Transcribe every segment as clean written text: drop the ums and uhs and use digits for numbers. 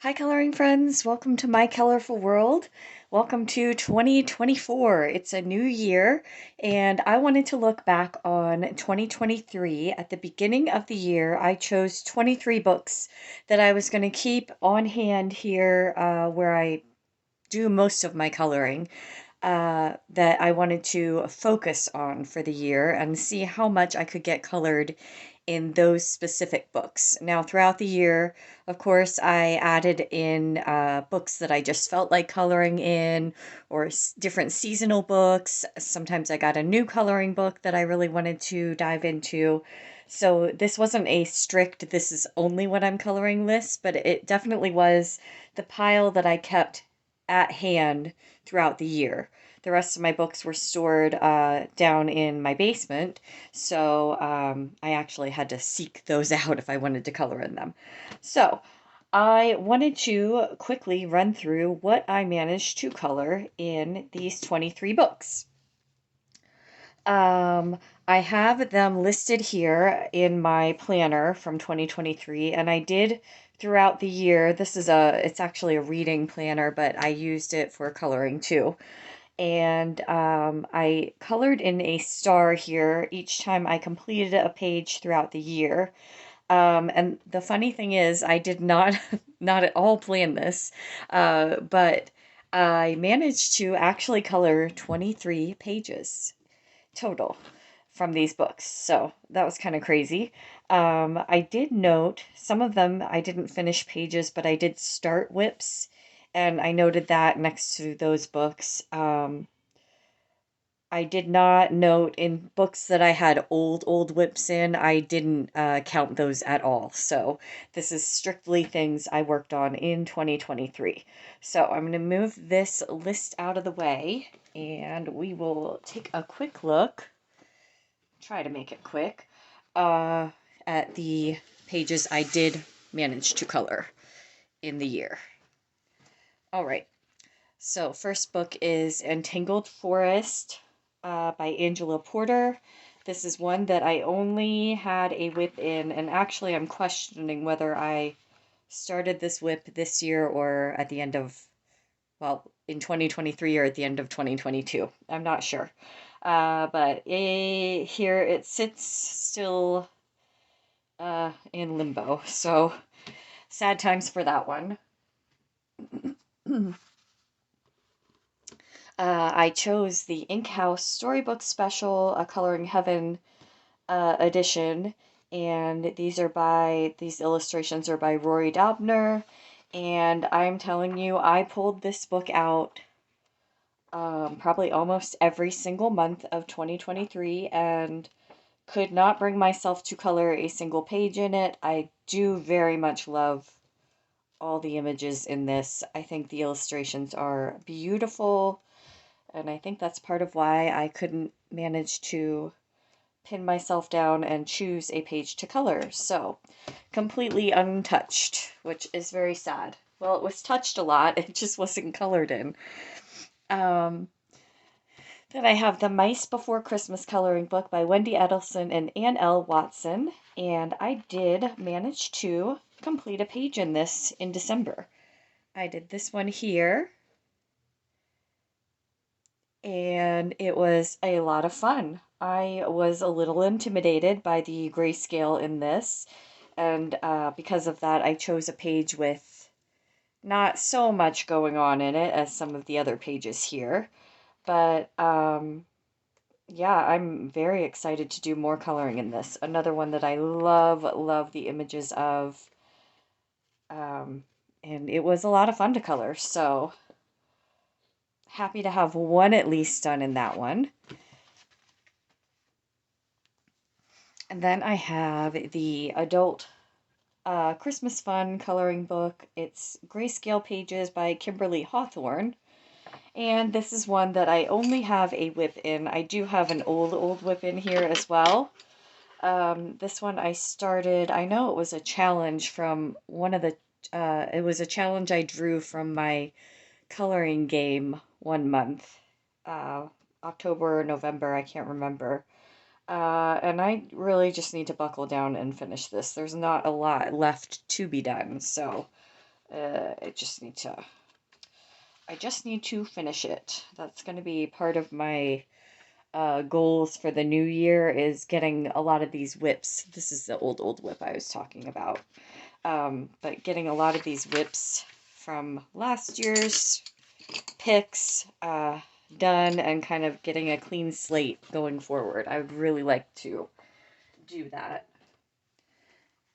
Hi, coloring friends. Welcome to my colorful world. Welcome to 2024. It's a new year, and I wanted to look back on 2023. At the beginning of the year, I chose 23 books that I was going to keep on hand here where I do most of my coloring that I wanted to focus on for the year and see how much I could get colored in those specific books. Now, throughout the year, of course, I added in books that I just felt like coloring in, or different seasonal books. Sometimes I got a new coloring book that I really wanted to dive into. So this wasn't a strict, this is only what I'm coloring list, but it definitely was the pile that I kept at hand throughout the year. The rest of my books were stored down in my basement, so I actually had to seek those out if I wanted to color in them. So I wanted to quickly run through what I managed to color in these 23 books. Um, I have them listed here in my planner from 2023, and I did throughout the year. It's actually a reading planner, but I used it for coloring too. And I colored in a star here each time I completed a page throughout the year. And the funny thing is, I did not, not at all plan this, but I managed to actually color 23 pages total from these books. So that was kind of crazy. I did note some of them I didn't finish pages, but I did start whips, and I noted that next to those books. I did not note in books that I had old whips in, I didn't count those at all. So this is strictly things I worked on in 2023. So I'm going to move this list out of the way and we will take a quick look, try to make it quick, uh, at the pages I did manage to color in the year. All right. So, first book is Entangled Forest by Angela Porter. This is one that I only had a whip in, and actually, I'm questioning whether I started this whip this year or at the end of, well, in 2023 or at the end of 2022. I'm not sure. But here it sits still in limbo. So, sad times for that one. I chose the Ink House Storybook Special, a Coloring Heaven edition, and these illustrations are by Rory Daubner, and I'm telling you, I pulled this book out probably almost every single month of 2023 and could not bring myself to color a single page in it. I do very much love all the images in this. I think the illustrations are beautiful. And I think that's part of why I couldn't manage to pin myself down and choose a page to color. So, completely untouched, which is very sad. Well, it was touched a lot, it just wasn't colored in. Um, then I have The Mice Before Christmas coloring book by Wendy Edelson and Anne L. Watson. And I did manage to complete a page in this in December. I did this one here, and it was a lot of fun. I was a little intimidated by the grayscale in this, and because of that, I chose a page with not so much going on in it as some of the other pages here. But yeah, I'm very excited to do more coloring in this. Another one that I love the images of, and it was a lot of fun to color. So happy to have one at least done in that one. And then I have the adult Christmas fun coloring book. It's Grayscale Pages by Kimberly Hawthorne. And this is one that I only have a whip in. I do have an old whip in here as well. This one I started, I know it was a challenge from one of the, it was a challenge I drew from my coloring game one month. October or November, I can't remember. And I really just need to buckle down and finish this. There's not a lot left to be done, so I just need to finish it. That's going to be part of my goals for the new year, is getting a lot of these whips. This is the old whip I was talking about. But getting a lot of these whips from last year's picks done, and kind of getting a clean slate going forward. I would really like to do that.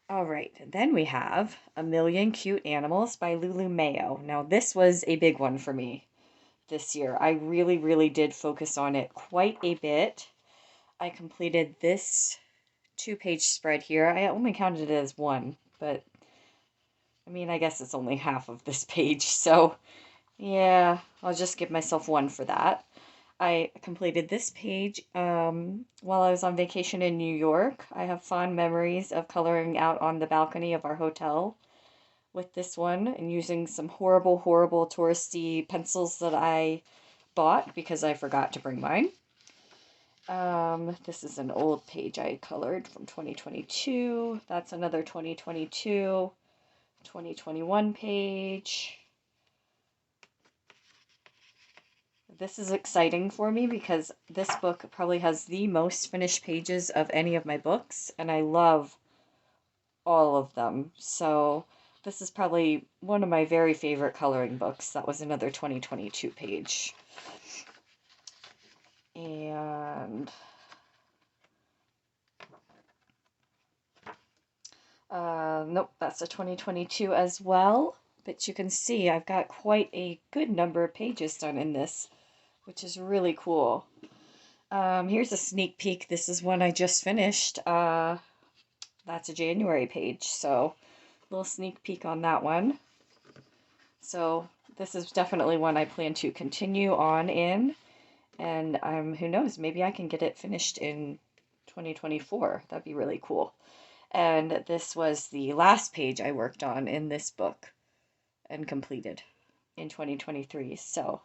All right, then we have A Million Cute Animals by Lulu Mayo. Now, this was a big one for me this year. I really, really did focus on it quite a bit. I completed this 2-page spread here. I only counted it as one, but I mean, I guess it's only half of this page, so yeah, I'll just give myself one for that. I completed this page while I was on vacation in New York. I have fond memories of coloring out on the balcony of our hotel with this one, and using some horrible, horrible touristy pencils that I bought because I forgot to bring mine. This is an old page I colored from 2022. That's another 2022, 2021 page. This is exciting for me because this book probably has the most finished pages of any of my books, and I love all of them. So this is probably one of my very favorite coloring books. That was another 2022 page. And nope, that's a 2022 as well. But you can see I've got quite a good number of pages done in this, which is really cool. Here's a sneak peek. This is one I just finished. That's a January page, so a little sneak peek on that one. So this is definitely one I plan to continue on in, and who knows, maybe I can get it finished in 2024. That'd be really cool. And this was the last page I worked on in this book and completed in 2023. So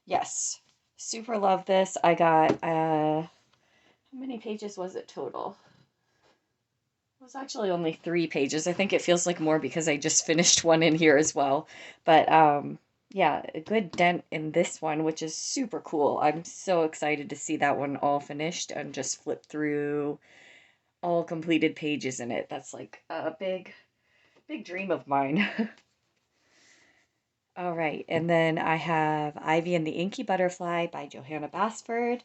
yes, super love this. I got, how many pages was it total? It was actually only 3 pages. I think it feels like more because I just finished one in here as well. But yeah, a good dent in this one, which is super cool. I'm so excited to see that one all finished and just flip through all completed pages in it. That's like a big dream of mine. All right, and then I have Ivy and the Inky Butterfly by Johanna Basford.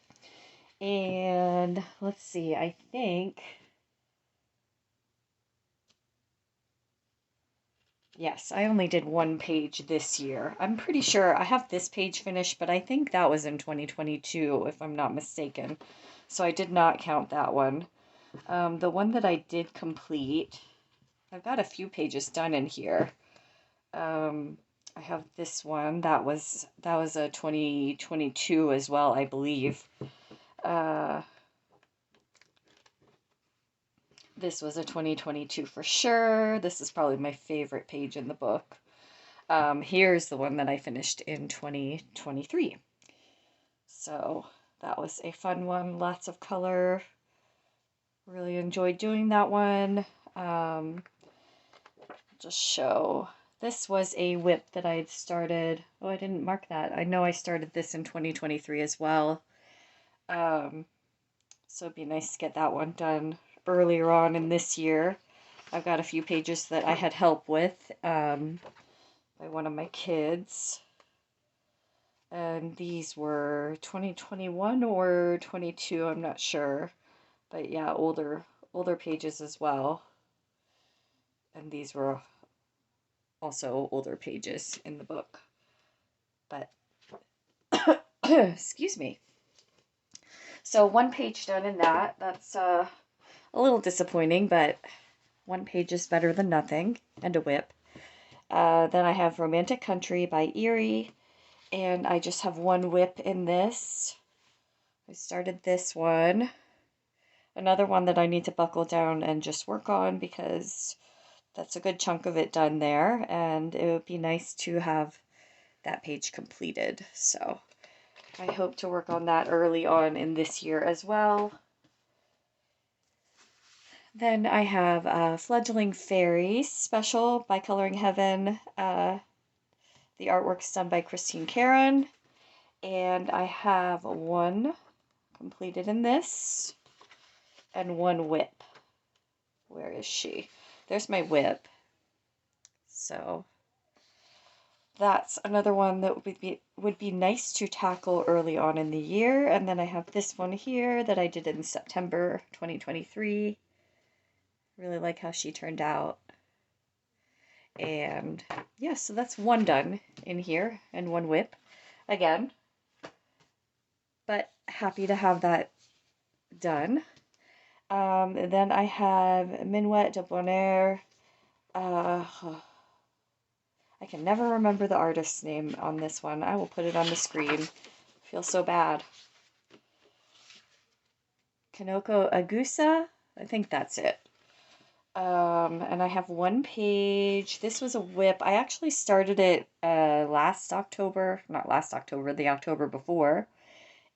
And let's see, I think, yes, I only did 1 page this year. I'm pretty sure I have this page finished, but I think that was in 2022, if I'm not mistaken. So I did not count that one. The one that I did complete, I've got a few pages done in here. I have this one that was a 2022 as well, I believe. This was a 2022 for sure. This is probably my favorite page in the book. Here's the one that I finished in 2023. So that was a fun one, lots of color. Really enjoyed doing that one. Just show. This was a whip that I had started. Oh, I didn't mark that. I know I started this in 2023 as well. So it'd be nice to get that one done earlier on in this year. I've got a few pages that I had help with by one of my kids. And these were 2021 or 22, I'm not sure. But yeah, older pages as well. And these were also older pages in the book. But excuse me. So 1 page done in that. That's a little disappointing, but 1 page is better than nothing, and a whip. Then I have Romantic Country by Erie, and I just have 1 whip in this. I started this one. Another one that I need to buckle down and just work on, because that's a good chunk of it done there, and it would be nice to have that page completed. So I hope to work on that early on in this year as well. Then I have Fledgling Fairy Special by Coloring Heaven. The artwork's done by Christine Caron. And I have one completed in this and one whip. Where is she? There's my whip. So that's another one that would be nice to tackle early on in the year. And then I have this one here that I did in September 2023. Really like how she turned out. And yeah, so that's one done in here and one whip again. But happy to have that done. Then I have Minuet de Bonheur. I can never remember the artist's name on this one. I will put it on the screen. I feel so bad. Kanoko Agusa? I think that's it. And I have one page. This was a whip. I actually started it last October. Not last October, the October before.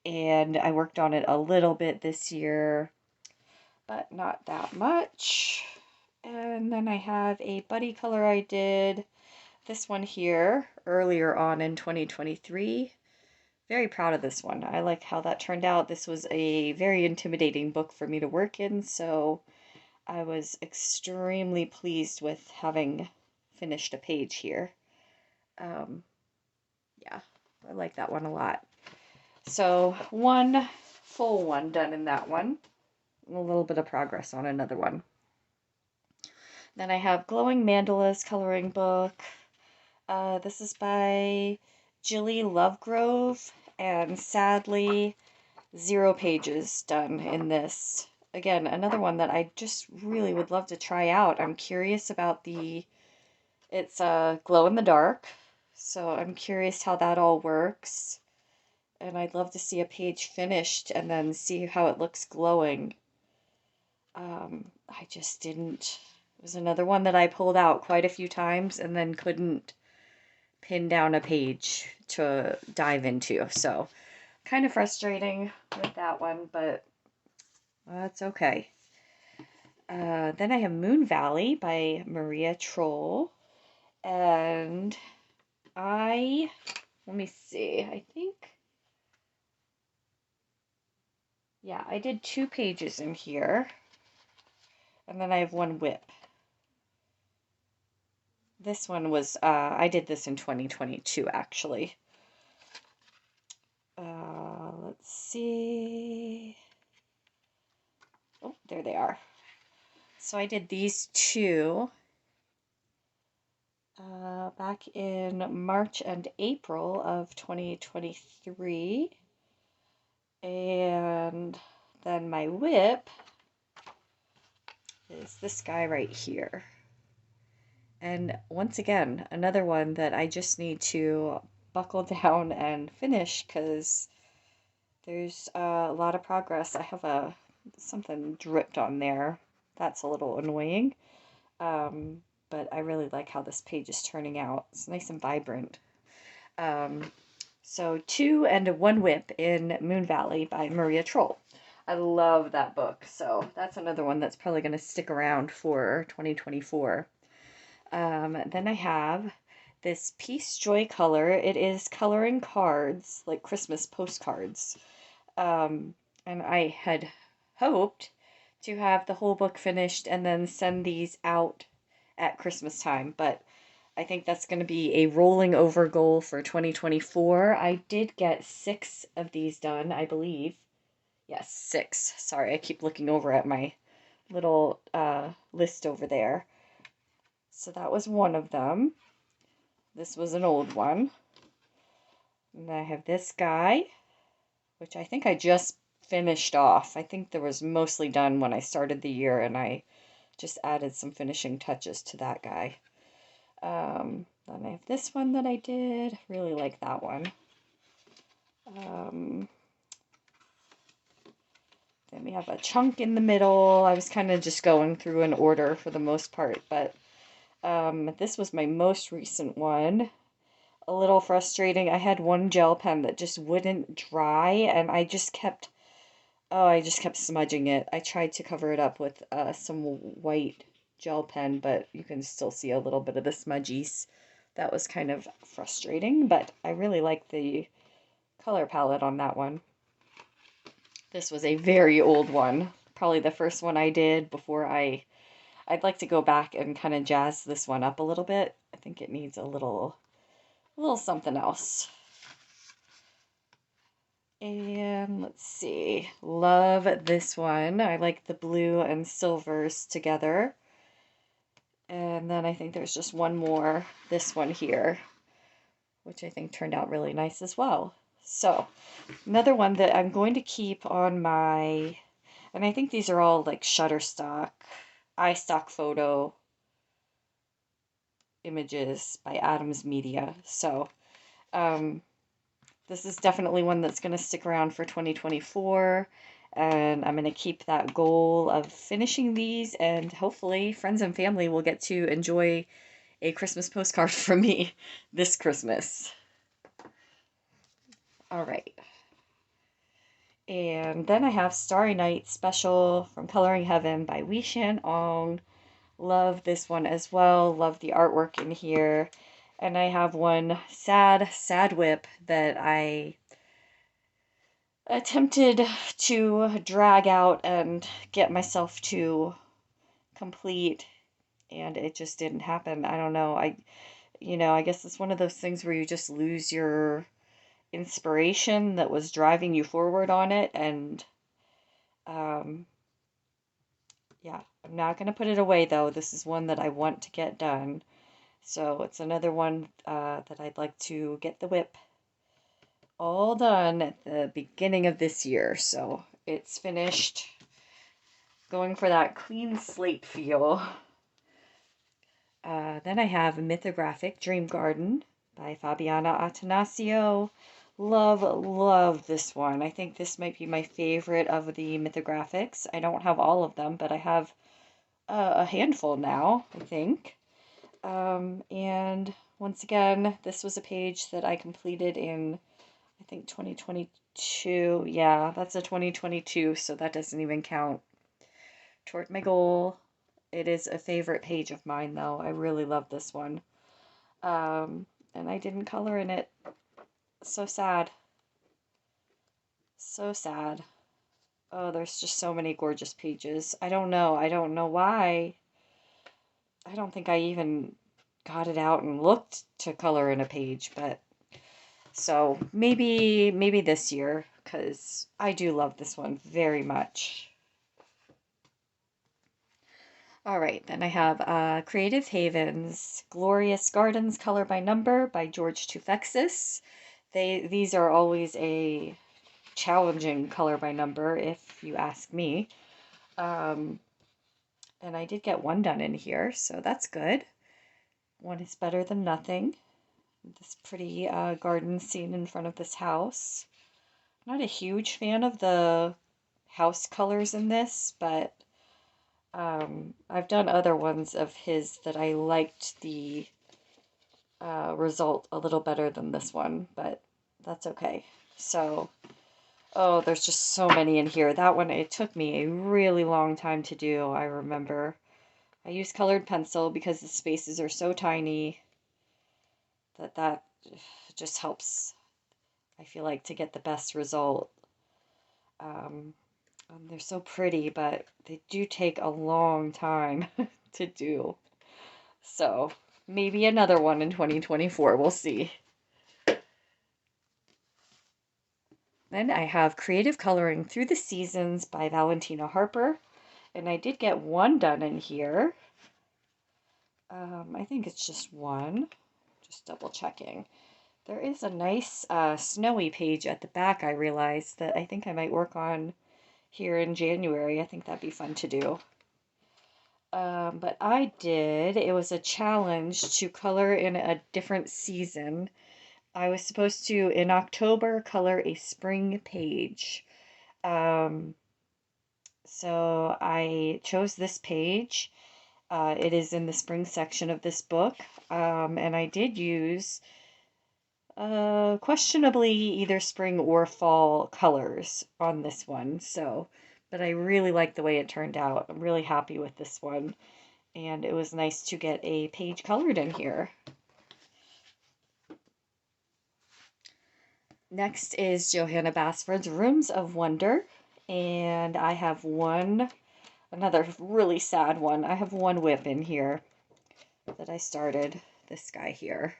And I worked on it a little bit this year, but not that much. And then I have a buddy color I did. This one here earlier on in 2023. Very proud of this one. I like how that turned out. This was a very intimidating book for me to work in, so I was extremely pleased with having finished a page here. Yeah, I like that one a lot. So one full one done in that one. A little bit of progress on another one. Then I have Glowing Mandalas coloring book. This is by Jilly Lovegrove, and sadly, 0 pages done in this. Again, another one that I just really would love to try out. I'm curious about it's glow in the dark, so I'm curious how that all works. And I'd love to see a page finished and then see how it looks glowing. I just didn't. It was another one that I pulled out quite a few times and then couldn't pin down a page to dive into. So kind of frustrating with that one, but that's okay. Then I have Moon Valley by Maria Troll. And let me see, I think, yeah, I did 2 pages in here. And then I have one whip. This one was, I did this in 2022, actually. Let's see. Oh, there they are. So I did these 2 back in March and April of 2023. And then my whip is this guy right here. And once again, another one that I just need to buckle down and finish because there's a lot of progress. I have something dripped on there. That's a little annoying. But I really like how this page is turning out. It's nice and vibrant. So 2 and 1 whip in Moon Valley by Maria Troll. I love that book, so that's another one that's probably going to stick around for 2024. Then I have this Peace Joy color. It is coloring cards, like Christmas postcards. And I had hoped to have the whole book finished and then send these out at Christmas time, but I think that's going to be a rolling over goal for 2024. I did get 6 of these done, I believe. Yes, 6. Sorry, I keep looking over at my little list over there. So that was one of them. This was an old one. And I have this guy, which I think I just finished off. I think there was mostly done when I started the year, and I just added some finishing touches to that guy. Then I have this one that I did. Really like that one. Then we have a chunk in the middle. I was kind of just going through an order for the most part, but this was my most recent one. A little frustrating. I had one gel pen that just wouldn't dry, and I just kept Oh, I just kept smudging it. I tried to cover it up with some white gel pen, but you can still see a little bit of the smudgies. That was kind of frustrating, but I really like the color palette on that one. This was a very old one, probably the first one I did before I'd like to go back and kind of jazz this one up a little bit. I think it needs a little something else. And let's see, love this one. I like the blue and silvers together. And then I think there's just one more, this one here, which I think turned out really nice as well. So another one that I'm going to keep on my, and I think these are all like Shutterstock, iStock photo images by Adams Media. So this is definitely one that's going to stick around for 2024, and I'm going to keep that goal of finishing these, and hopefully friends and family will get to enjoy a Christmas postcard from me this Christmas. All right. And then I have Starry Night Special from Coloring Heaven by Wei Shan Ong. Love this one as well. Love the artwork in here. And I have one sad whip that I attempted to drag out and get myself to complete, and it just didn't happen. I don't know. I guess it's one of those things where you just lose your inspiration that was driving you forward on it, and yeah, I'm not going to put it away though. This is one that I want to get done. So it's another one that I'd like to get the whip all done at the beginning of this year. So it's finished. Going for that clean slate feel. Then I have Mythographic Dream Garden by Fabiana Atanasio. Love this one. I think this might be my favorite of the mythographics. I don't have all of them, but I have a handful now, I think. And once again, this was a page that I completed in, I think, 2022. Yeah, that's a 2022, so that doesn't even count toward my goal. It is a favorite page of mine, though. I really love this one. And I didn't color in it. So sad. So sad. Oh, there's just so many gorgeous pages. I don't know. I don't know why. I don't think I even got it out and looked to color in a page, but so maybe this year, because I do love this one very much. All right, then I have Creative Havens, Glorious Gardens, Color by Number by George Tufexis. These are always a challenging color by number, if you ask me. And I did get one done in here, so that's good. One is better than nothing. This pretty garden scene in front of this house. Not a huge fan of the house colors in this, but I've done other ones of his that I liked the result a little better than this one, but that's okay. So, oh, there's just so many in here. That one, it took me a really long time to do, I remember. I used colored pencil because the spaces are so tiny that just helps, I feel like, to get the best result. They're so pretty, but they do take a long time to do. So maybe another one in 2024. We'll see. Then I have Creative Coloring Through the Seasons by Valentina Harper. And I did get one done in here. I think it's just one. Just double checking. There is a nice snowy page at the back, I realized, that I think I might work on here in January. I think that'd be fun to do. But it was a challenge to color in a different season. I was supposed to, in October, color a spring page. So I chose this page. It is in the spring section of this book. And I did use questionably either spring or fall colors on this one. So, but I really like the way it turned out. I'm really happy with this one. And it was nice to get a page colored in here. Next is Johanna Basford's Rooms of Wonder. And I have another really sad one. I have one whip in here that I started, this guy here.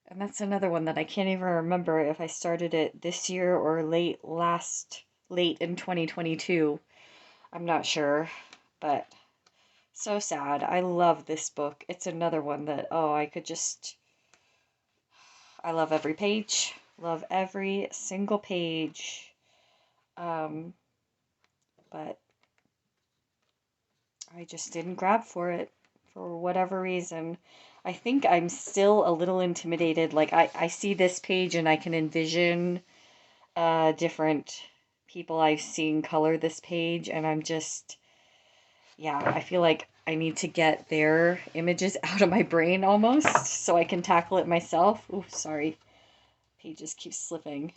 And that's another one that I can't even remember if I started it this year or late in 2022. I'm not sure, but so sad. I love this book. It's another one that, oh, I love every page. Love every single page. But I just didn't grab for it for whatever reason. I think I'm still a little intimidated. Like, I see this page and I can envision different people I've seen color this page, and yeah, I feel like I need to get their images out of my brain almost so I can tackle it myself. Ooh, sorry. Pages keep slipping.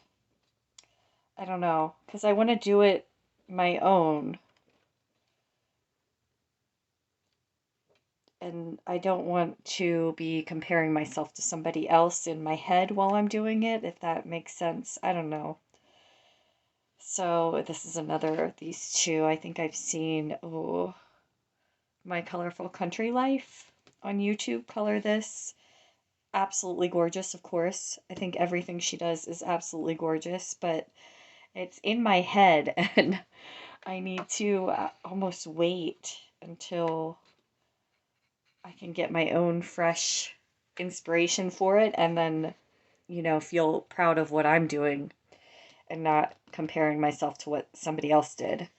I don't know, because I want to do it my own. And I don't want to be comparing myself to somebody else in my head while I'm doing it, if that makes sense. I don't know. So this is another of these two. I think I've seen, oh, My Colorful Country Life on YouTube color this. Absolutely gorgeous, of course. I think everything she does is absolutely gorgeous, but it's in my head and I need to almost wait until I can get my own fresh inspiration for it and then, feel proud of what I'm doing and not comparing myself to what somebody else did.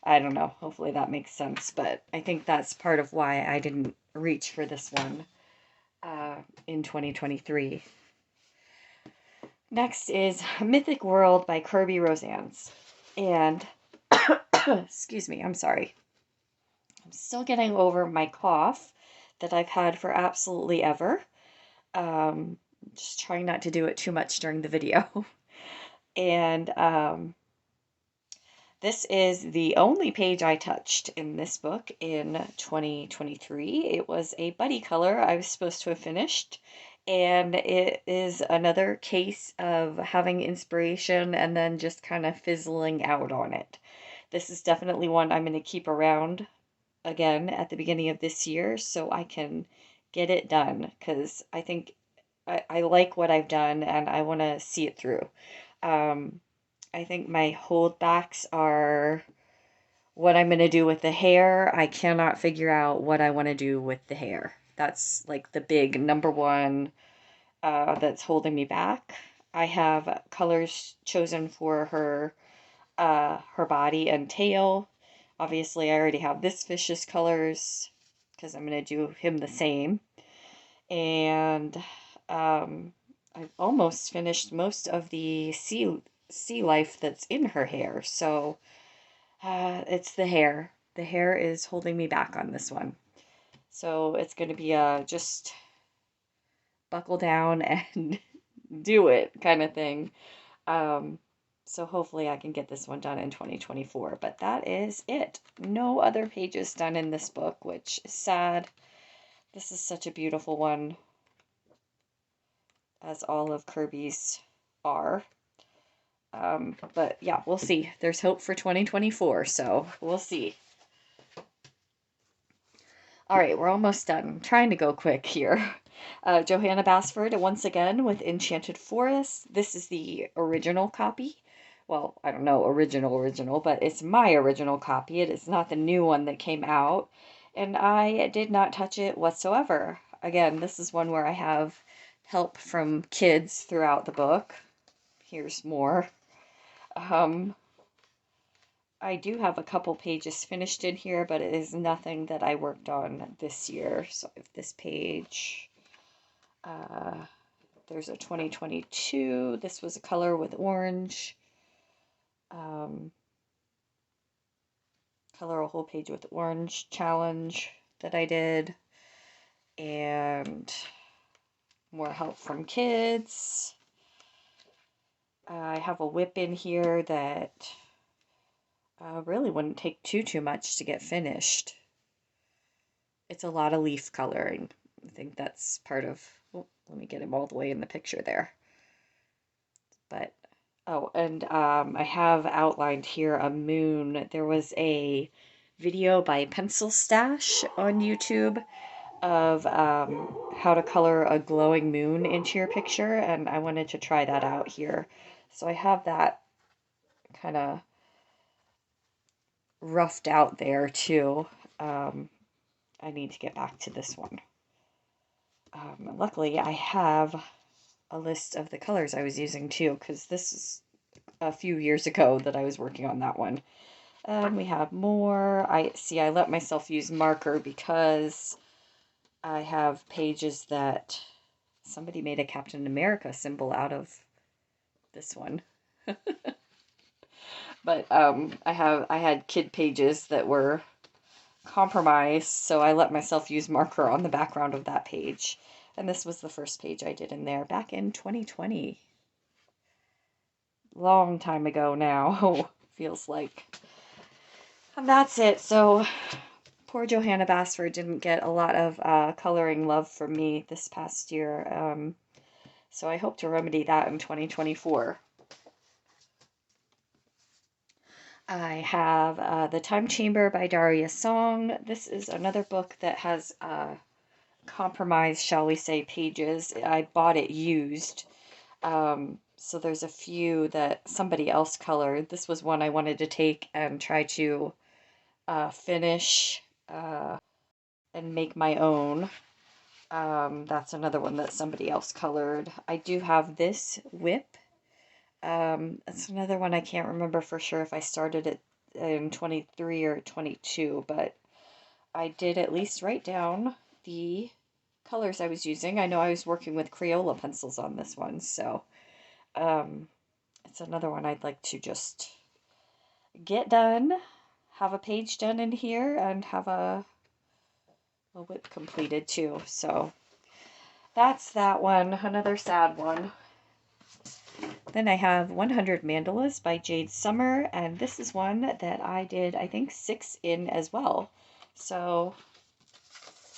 I don't know. Hopefully that makes sense, but I think that's part of why I didn't reach for this one in 2023. Next is Mythic World by Kirby Rosanes. And, excuse me, I'm sorry. I'm still getting over my cough that I've had for absolutely ever. Just trying not to do it too much during the video. And this is the only page I touched in this book in 2023. It was a buddy color I was supposed to have finished, and it is another case of having inspiration and then just kind of fizzling out on it. This is definitely one I'm going to keep around again at the beginning of this year so I can get it done, because I think I like what I've done and I want to see it through. I think my holdbacks are what I'm going to do with the hair. I cannot figure out what I want to do with the hair. That's like the big number one that's holding me back. I have colors chosen for her body and tail. Obviously, I already have this fish's colors because I'm going to do him the same. And I've almost finished most of the sea life that's in her hair. So it's the hair. The hair is holding me back on this one. So it's going to be just buckle down and do it kind of thing. So hopefully I can get this one done in 2024. But that is it. No other pages done in this book, which is sad. This is such a beautiful one, as all of Kirby's are. But yeah, we'll see. There's hope for 2024, so we'll see. All right, we're almost done. I'm trying to go quick here. Johanna Basford, once again, with Enchanted Forest. This is the original copy. Well, I don't know, original, but it's my original copy. It is not the new one that came out. And I did not touch it whatsoever. Again, this is one where I have help from kids throughout the book. Here's more. I do have a couple pages finished in here, but it is nothing that I worked on this year. So if this page, there's a 2022. This was a color with orange. Color a whole page with orange challenge that I did. And More help from kids. I have a whip in here that really wouldn't take too much to get finished. It's a lot of leaf coloring. I think that's part of, oh, let me get him all the way in the picture there. But, oh, and I have outlined here a moon. There was a video by Pencil Stash on YouTube of how to color a glowing moon into your picture, and I wanted to try that out here. So I have that kind of roughed out there too. I need to get back to this one. Luckily, I have a list of the colors I was using too, because this is a few years ago that I was working on that one. We have more. I let myself use marker because I have pages that somebody made a Captain America symbol out of this one. But I had kid pages that were compromised, so I let myself use marker on the background of that page. And this was the first page I did in there back in 2020. Long time ago now, feels like. And that's it. So poor Johanna Basford didn't get a lot of coloring love from me this past year. So I hope to remedy that in 2024. I have The Time Chamber by Daria Song. This is another book that has compromised, shall we say, pages. I bought it used. So there's a few that somebody else colored. This was one I wanted to take and try to finish and make my own. That's another one that somebody else colored. I do have this whip. That's another one I can't remember for sure if I started it in 23 or 22, but I did at least write down the colors I was using. I know I was working with Crayola pencils on this one, so it's another one I'd like to just get done, have a page done in here, and have a whip completed too. So that's that one, another sad one. Then I have 100 Mandalas by Jade Summer, and this is one that I did, I think, 6 in as well. So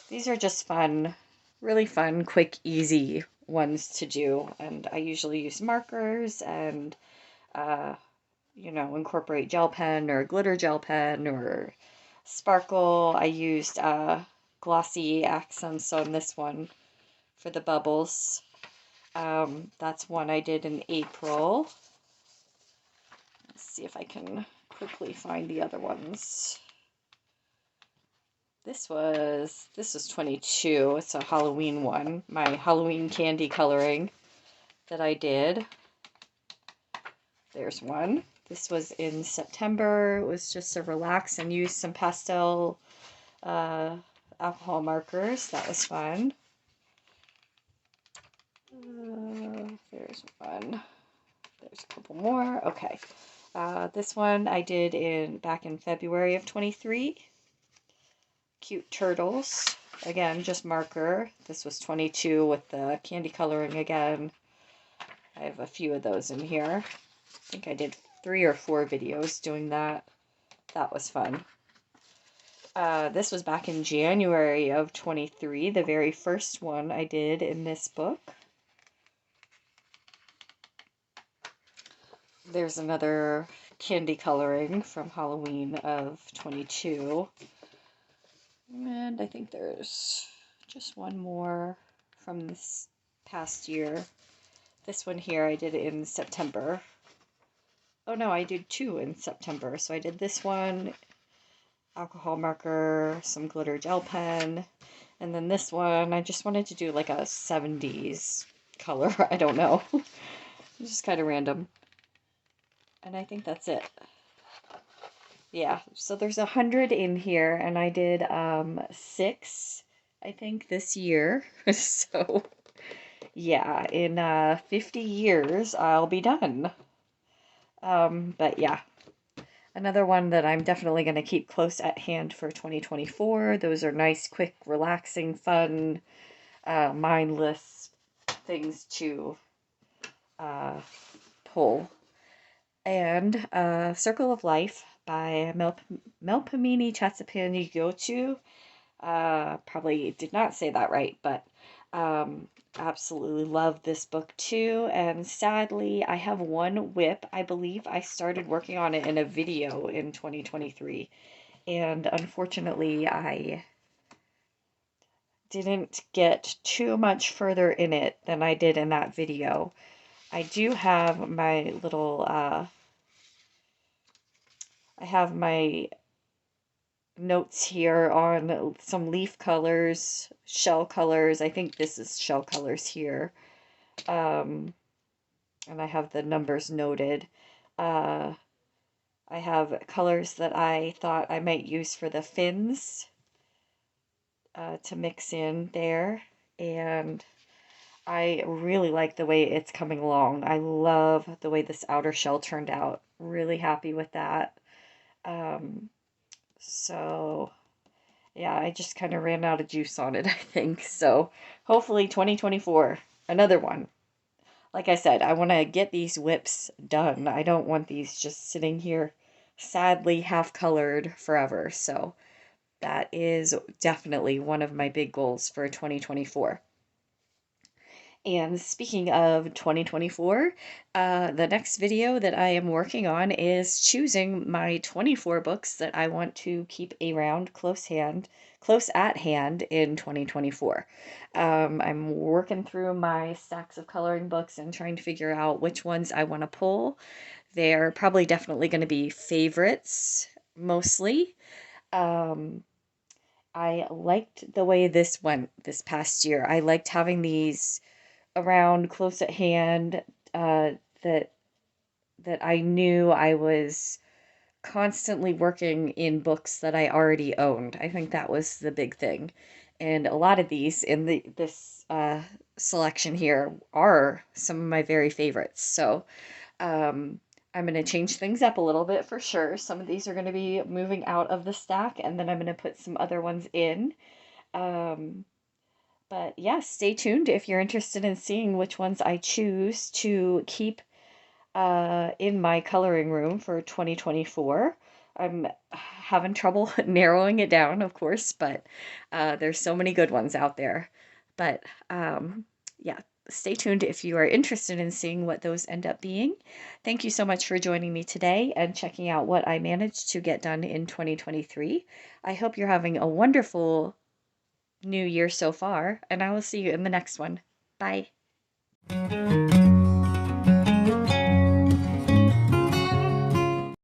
these are just fun, really fun, quick, easy ones to do. And I usually use markers and, incorporate gel pen or glitter gel pen or sparkle. I used glossy accents on this one for the bubbles. That's one I did in April. Let's see if I can quickly find the other ones. This was 22. It's a Halloween one. My Halloween candy coloring that I did. There's one. This was in September. It was just to relax and use some pastel alcohol markers. That was fun. There's one. There's a couple more. Okay. This one I did back in February of 23. Cute turtles. Again, just marker. This was 22 with the candy coloring again. I have a few of those in here. I think I did 3 or 4 videos doing that. That was fun. This was back in January of 23, the very first one I did in this book. There's another candy coloring from Halloween of 22. And I think there's just one more from this past year. This one here I did in September. Oh no, I did 2 in September. So I did this one, alcohol marker, some glitter gel pen, and then this one, I just wanted to do like a 70s color. I don't know. It's just kind of random. And I think that's it. Yeah, so there's 100 in here, and I did 6, I think, this year. So, yeah, in 50 years, I'll be done. But yeah, another one that I'm definitely going to keep close at hand for 2024. Those are nice, quick, relaxing, fun, mindless things to pull. And Circle of Life by Melpomene Chatsapani Gochu. Probably did not say that right, but absolutely love this book too. And sadly, I have one whip. I believe I started working on it in a video in 2023. And unfortunately, I didn't get too much further in it than I did in that video. I do have my little, I have my notes here on some leaf colors, shell colors. I think this is shell colors here. And I have the numbers noted. I have colors that I thought I might use for the fins to mix in there. And I really like the way it's coming along. I love the way this outer shell turned out. Really happy with that. So yeah, I just kind of ran out of juice on it, I think. So hopefully 2024, another one. Like I said, I want to get these whips done. I don't want these just sitting here sadly half colored forever. So that is definitely one of my big goals for 2024. And speaking of 2024, the next video that I am working on is choosing my 24 books that I want to keep around close at hand in 2024. I'm working through my stacks of coloring books and trying to figure out which ones I want to pull. They're probably definitely going to be favorites, mostly. I liked the way this went this past year. I liked having these around close at hand, that I knew I was constantly working in books that I already owned. I think that was the big thing. And a lot of these in this selection here are some of my very favorites. So I'm going to change things up a little bit for sure. Some of these are going to be moving out of the stack, and then I'm going to put some other ones in. But yeah, stay tuned if you're interested in seeing which ones I choose to keep in my coloring room for 2024. I'm having trouble narrowing it down, of course, but there's so many good ones out there. But yeah, stay tuned if you are interested in seeing what those end up being. Thank you so much for joining me today and checking out what I managed to get done in 2023. I hope you're having a wonderful new year so far, and I will see you in the next one. Bye.